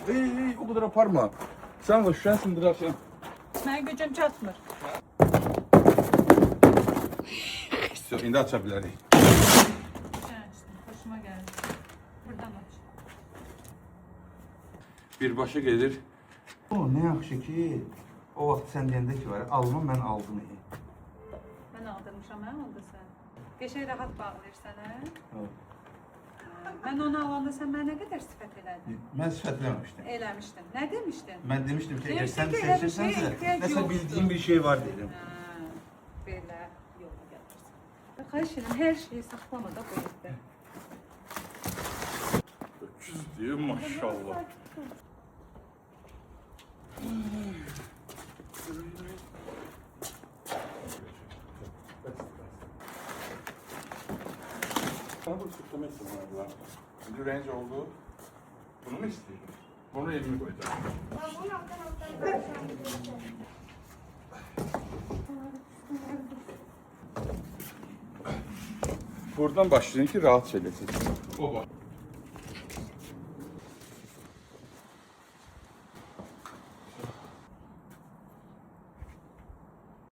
Ey, o kadar aparma. Sen de şuşen sındırarsın. Mən gücüm çatmır. İndi aça bilərik. Gəncdim, xoşuma gəldi. Buradan aç. Birbaşa gelir. O ne yaxşı ki, o vaxt sən deyəndə ki var, alma mən aldım. Mən aldırmışam, mən aldırsan. Qəşəng rahat bağlayırsan, hə? Mən onu alanda sən mənə nə qədər sifət elədin? Mən sifətləməmişdim. Eləmişdin. Nə demişdin? Mən demişdim ki, eğer Demişdin sən ki, elə bir seçirsənsə, şeye ehtiyac nəsə yoxdur. bildiğin bir şey var dedim. Hə, belə yola gəlirsən. Xahiş edirəm, hər şeyi saxlama da bu evdə. Öküz diyor maşallah. Sana bunu süsleme istedim. Şimdi range oldu. Bunu mu istiyorsun? Bunu elime koyacağım. Buradan başlayın ki rahat söylesin. O bak.